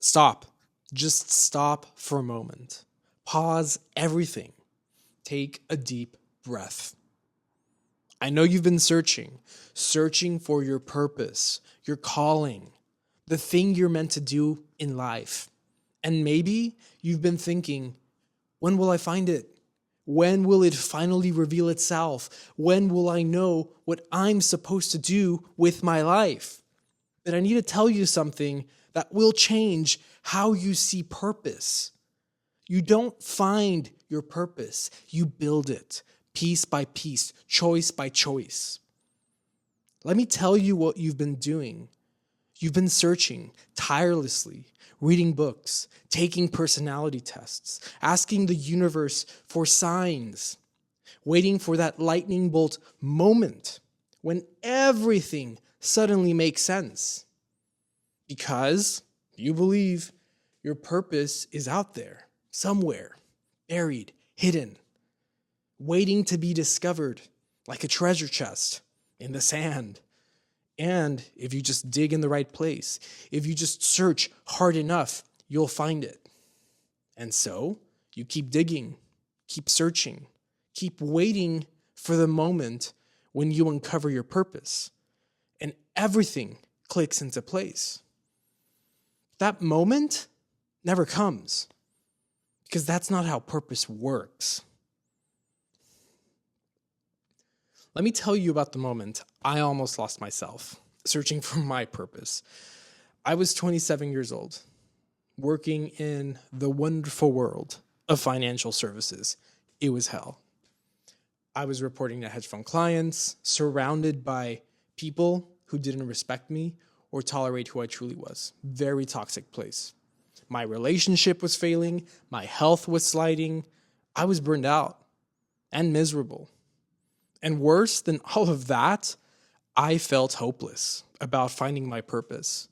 Stop. Just stop for a moment. Pause everything. Take a deep breath. I know you've been searching for your purpose, your calling, the thing you're meant to do in life. And maybe you've been thinking, when will I find it? When will it finally reveal itself? When will I know what I'm supposed to do with my life? But I need to tell you something that will change how you see purpose. You don't find your purpose, you build it piece by piece, choice by choice. Let me tell you what you've been doing. You've been searching tirelessly, reading books, taking personality tests, asking the universe for signs, waiting for that lightning bolt moment when everything suddenly makes sense. Because you believe your purpose is out there, somewhere, buried, hidden, waiting to be discovered like a treasure chest in the sand. And if you just dig in the right place, if you just search hard enough, you'll find it. And so you keep digging, keep searching, keep waiting for the moment when you uncover your purpose and everything clicks into place. That moment never comes because that's not how purpose works. Let me tell you about the moment I almost lost myself searching for my purpose. I was 27 years old, working in the wonderful world of financial services. It was hell. I was reporting to hedge fund clients, surrounded by people who didn't respect me or tolerate who I truly was. Very toxic place. My relationship was failing. My health was sliding. I was burned out and miserable. And worse than all of that, I felt hopeless about finding my purpose.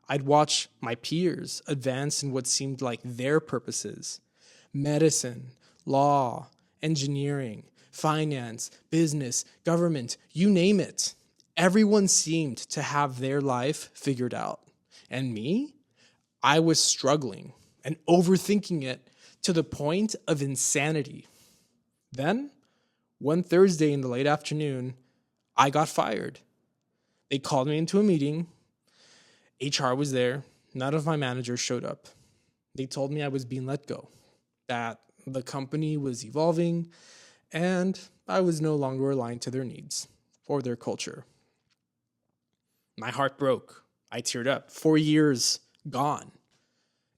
I'd watch my peers advance in what seemed like their purposes: medicine, law, engineering, finance, business, government, you name it. Everyone seemed to have their life figured out. And me? I was struggling and overthinking it to the point of insanity. Then, one Thursday in the late afternoon, I got fired. They called me into a meeting. HR was there. None of my managers showed up. They told me I was being let go, that the company was evolving, and I was no longer aligned to their needs or their culture. My heart broke. I teared up. 4 years gone.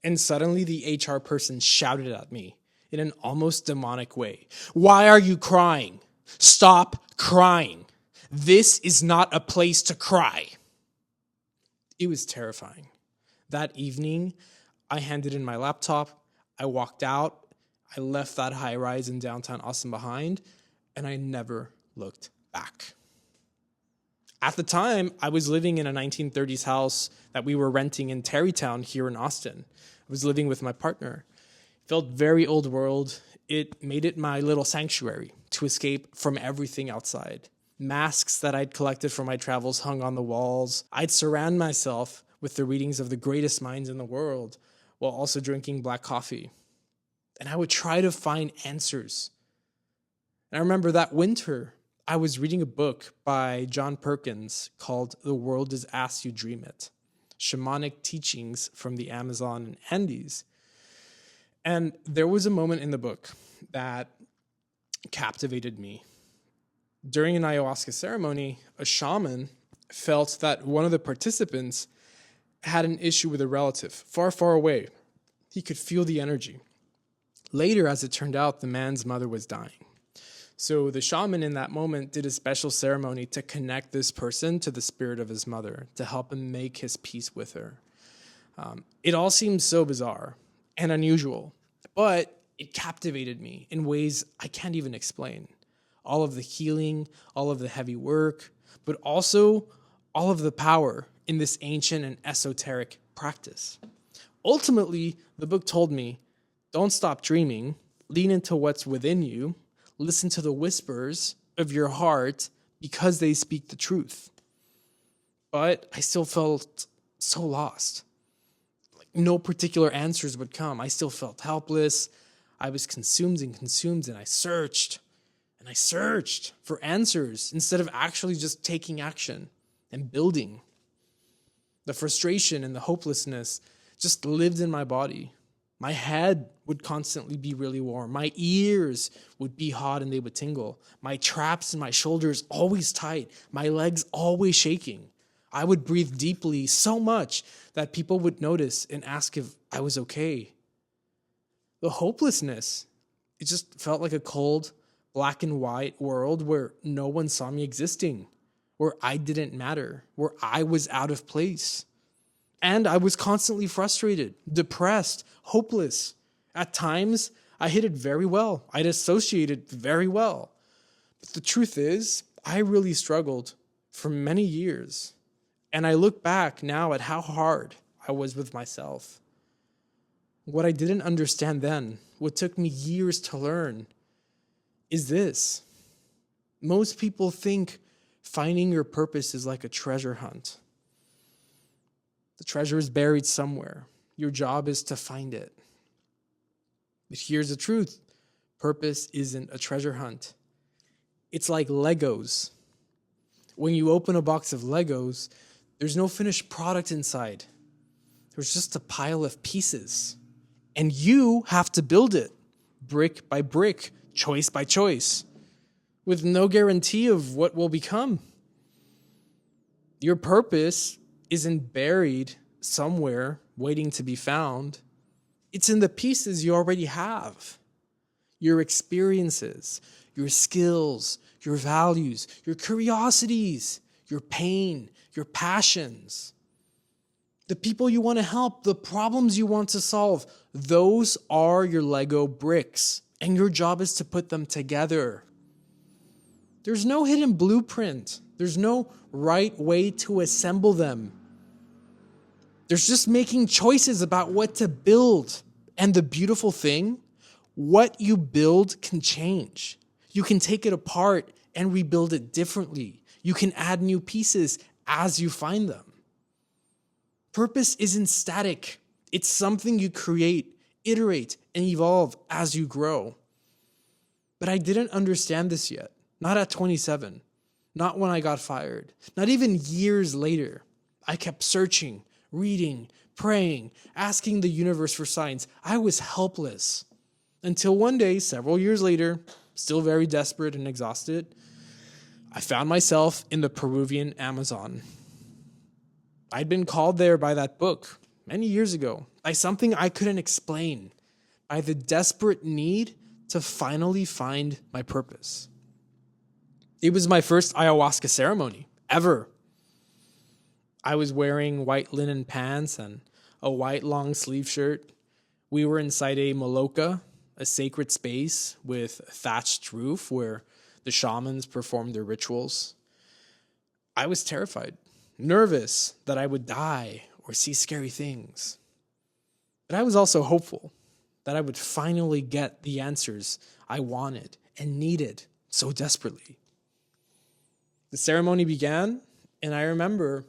And suddenly the HR person shouted at me in an almost demonic way. Why are you crying? Stop crying. This is not a place to cry. It was terrifying. That evening, I handed in my laptop. I walked out. I left that high rise in downtown Austin behind, and I never looked back. At the time, I was living in a 1930s house that we were renting in Tarrytown here in Austin. I was living with my partner. Felt very old world. It made it my little sanctuary to escape from everything outside. Masks that I'd collected from my travels hung on the walls. I'd surround myself with the readings of the greatest minds in the world while also drinking black coffee. And I would try to find answers. And I remember that winter, I was reading a book by John Perkins called The World is As You Dream It: Shamanic Teachings from the Amazon and Andes. And there was a moment in the book that captivated me. During an ayahuasca ceremony, a shaman felt that one of the participants had an issue with a relative far, far away. He could feel the energy. Later, as it turned out, the man's mother was dying. So the shaman in that moment did a special ceremony to connect this person to the spirit of his mother, to help him make his peace with her. It all seemed so bizarre and unusual, but it captivated me in ways I can't even explain. All of the healing, all of the heavy work, but also all of the power in this ancient and esoteric practice. Ultimately, the book told me, don't stop dreaming, lean into what's within you, listen to the whispers of your heart because they speak the truth. But I still felt so lost. no particular answers would come. I still felt helpless. I was consumed, and I searched for answers instead of actually just taking action and building. The frustration and the hopelessness just lived in my body. My head would constantly be really warm. My ears would be hot and they would tingle. My traps and my shoulders always tight. My legs always shaking. I would breathe deeply so much that people would notice and ask if I was okay. The hopelessness, it just felt like a cold, black and white world where no one saw me existing, where I didn't matter, where I was out of place. And I was constantly frustrated, depressed, hopeless. At times, I hid it very well. I dissociated very well. But the truth is, I really struggled for many years. And I look back now at how hard I was with myself. What I didn't understand then, what took me years to learn, is this. Most people think finding your purpose is like a treasure hunt. The treasure is buried somewhere. Your job is to find it. But here's the truth. Purpose isn't a treasure hunt. It's like Legos. When you open a box of Legos, there's no finished product inside. There's just a pile of pieces. And you have to build it, brick by brick, choice by choice, with no guarantee of what will become. Your purpose isn't buried somewhere waiting to be found. It's in the pieces you already have. Your experiences, your skills, your values, your curiosities, your pain, your passions, the people you want to help, the problems you want to solve. Those are your Lego bricks, and your job is to put them together. There's no hidden blueprint. There's no right way to assemble them. There's just making choices about what to build. And the beautiful thing, what you build can change. You can take it apart and rebuild it differently. You can add new pieces as you find them. Purpose isn't static. It's something you create, iterate, and evolve as you grow. But I didn't understand this yet. Not at 27. Not when I got fired. Not even years later. I kept searching, reading, praying, asking the universe for signs. I was helpless. Until one day, several years later, still very desperate and exhausted, I found myself in the Peruvian Amazon. I'd been called there by that book many years ago, by something I couldn't explain, by the desperate need to finally find my purpose. It was my first ayahuasca ceremony ever. I was wearing white linen pants and a white long sleeve shirt. We were inside a maloca, a sacred space with a thatched roof where the shamans performed their rituals. I was terrified, nervous that I would die or see scary things. But I was also hopeful that I would finally get the answers I wanted and needed so desperately. The ceremony began, and I remember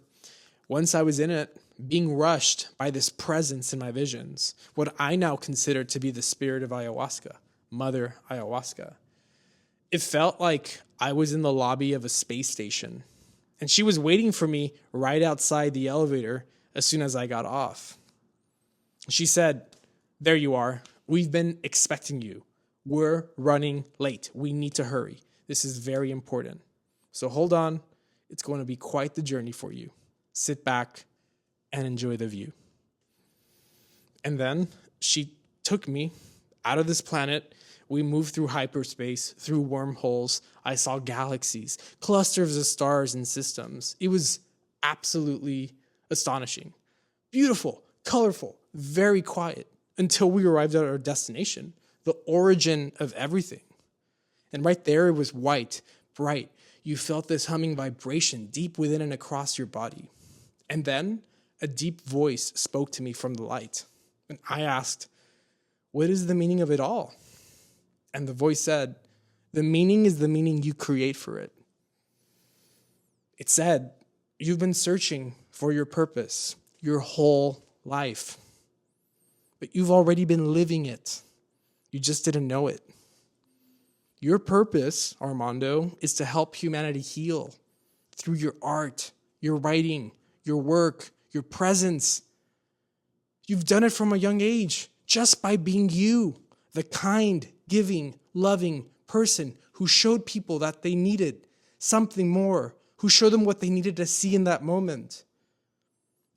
once I was in it, being rushed by this presence in my visions, what I now consider to be the spirit of ayahuasca, Mother Ayahuasca. It felt like I was in the lobby of a space station, and she was waiting for me right outside the elevator as soon as I got off. She said, "There you are. We've been expecting you. We're running late. We need to hurry. This is very important. So hold on. It's going to be quite the journey for you. Sit back and enjoy the view." And then she took me out of this planet. We moved through hyperspace, through wormholes. I saw galaxies, clusters of stars and systems. It was absolutely astonishing. Beautiful, colorful, very quiet, until we arrived at our destination, the origin of everything. And right there, it was white, bright. You felt this humming vibration deep within and across your body. And then a deep voice spoke to me from the light. And I asked, "What is the meaning of it all?" And the voice said, "The meaning is the meaning you create for it." It said, "You've been searching for your purpose your whole life. but you've already been living it. You just didn't know it. Your purpose, Armando, is to help humanity heal through your art, your writing, your work, your presence. You've done it from a young age just by being you, the kind, giving, loving person who showed people that they needed something more, who showed them what they needed to see in that moment.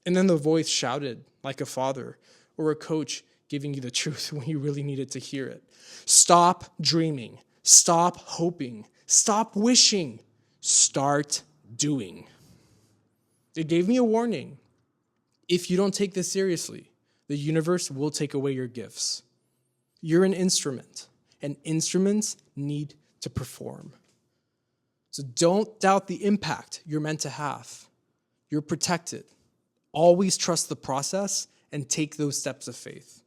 And then the voice shouted like a father or a coach giving you the truth when you really needed to hear it. Stop dreaming. Stop hoping. Stop wishing. Start doing. It gave me a warning. If you don't take this seriously, the universe will take away your gifts. You're an instrument, and instruments need to perform. So don't doubt the impact you're meant to have. You're protected. Always trust the process and take those steps of faith.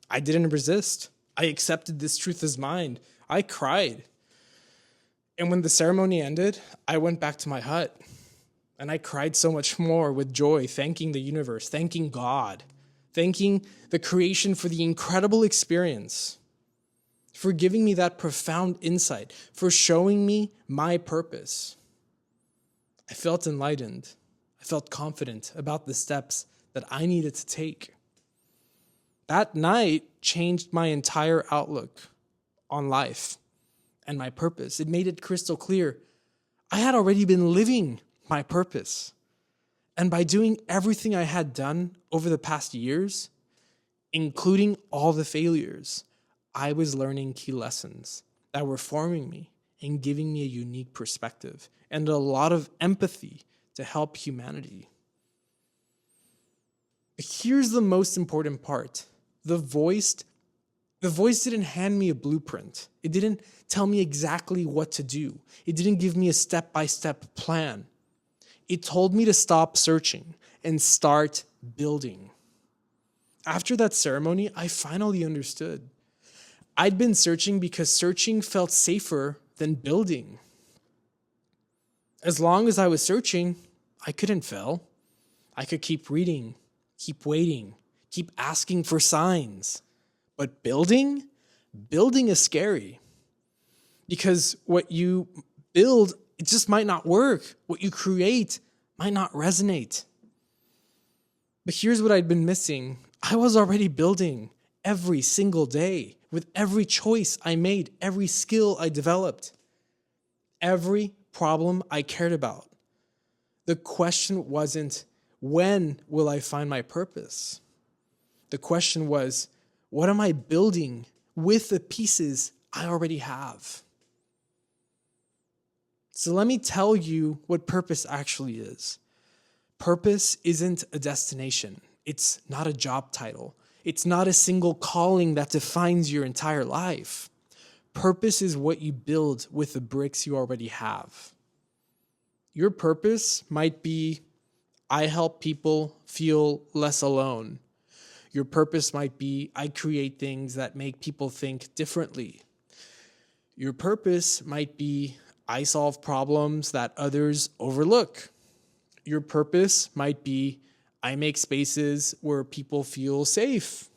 I didn't resist. I accepted this truth as mine. I cried. And when the ceremony ended, I went back to my hut. And I cried so much more with joy, thanking the universe, thanking God, thanking the creation for the incredible experience, for giving me that profound insight, for showing me my purpose. I felt enlightened. I felt confident about the steps that I needed to take. That night changed my entire outlook on life and my purpose. It made it crystal clear. I had already been living my purpose. And by doing everything I had done over the past years, including all the failures, I was learning key lessons that were forming me and giving me a unique perspective and a lot of empathy to help humanity. But here's the most important part. The voice didn't hand me a blueprint. It didn't tell me exactly what to do. It didn't give me a step-by-step plan. It told me to stop searching and start building. After that ceremony, I finally understood. I'd been searching because searching felt safer than building. As long as I was searching, I couldn't fail. I could keep reading, keep waiting, keep asking for signs. But building is scary. Because what you build, it just might not work. What you create might not resonate. But here's what I'd been missing. I was already building every single day with every choice I made, every skill I developed, every problem I cared about. The question wasn't, when will I find my purpose? The question was, what am I building with the pieces I already have? So let me tell you what purpose actually is. Purpose isn't a destination. It's not a job title. It's not a single calling that defines your entire life. Purpose is what you build with the bricks you already have. Your purpose might be, I help people feel less alone. Your purpose might be, I create things that make people think differently. Your purpose might be, I solve problems that others overlook. Your purpose might be, I make spaces where people feel safe.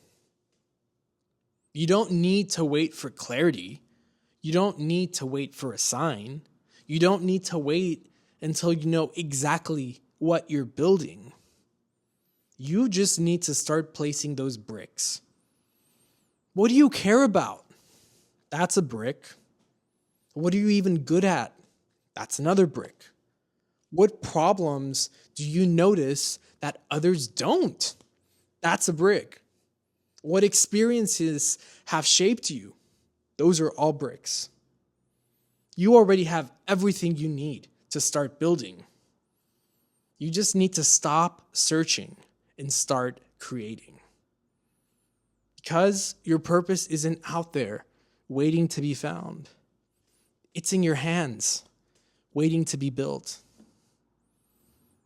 You don't need to wait for clarity. You don't need to wait for a sign. You don't need to wait until you know exactly what you're building. You just need to start placing those bricks. What do you care about? That's a brick. What are you even good at? That's another brick. What problems do you notice that others don't? That's a brick. What experiences have shaped you? Those are all bricks. You already have everything you need to start building. You just need to stop searching and start creating. Because your purpose isn't out there waiting to be found. It's in your hands, waiting to be built.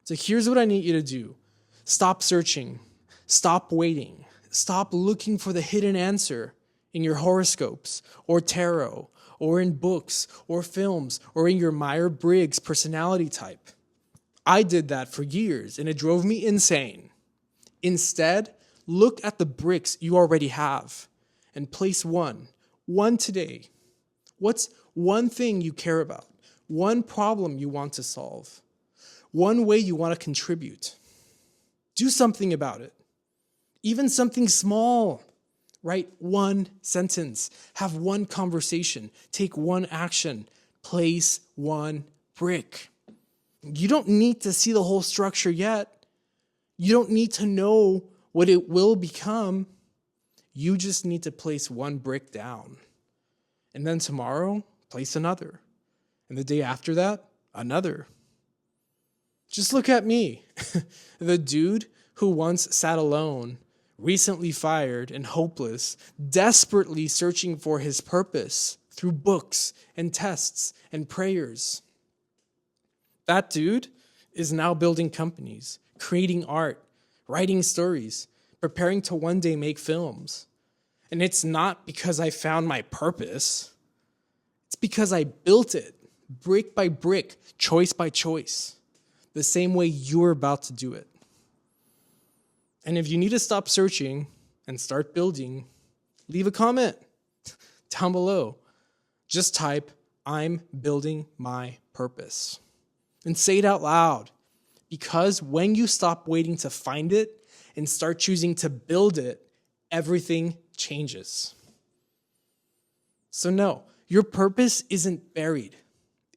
So here's what I need you to do. Stop searching. Stop waiting. Stop looking for the hidden answer in your horoscopes or tarot or in books or films or in your Myers-Briggs personality type. I did that for years and it drove me insane. Instead, Look at the bricks you already have and place one today. What's one thing you care about? One problem you want to solve? One way you want to contribute? Do something about it. Even something small. Write one sentence. Have one conversation. Take one action. Place one brick. You don't need to see the whole structure yet. You don't need to know what it will become. You just need to place one brick down. And then tomorrow, place another. And the day after that, another. Just look at me, the dude who once sat alone, recently fired and hopeless, desperately searching for his purpose through books and tests and prayers. That dude is now building companies, creating art, writing stories, preparing to one day make films. And it's not because I found my purpose. It's because I built it, brick by brick, choice by choice, the same way you're about to do it. And if you need to stop searching and start building, leave a comment down below. Just type, "I'm building my purpose." And say it out loud. Because when you stop waiting to find it and start choosing to build it, everything changes. So no, your purpose isn't buried.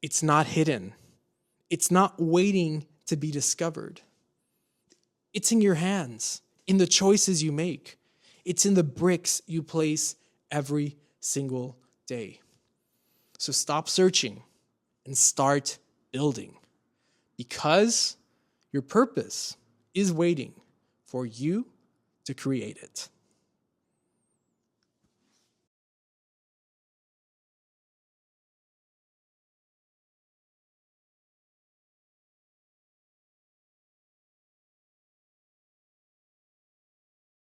It's not hidden. It's not waiting to be discovered. It's in your hands, in the choices you make. It's in the bricks you place every single day. So stop searching and start building. Because your purpose is waiting for you to create it.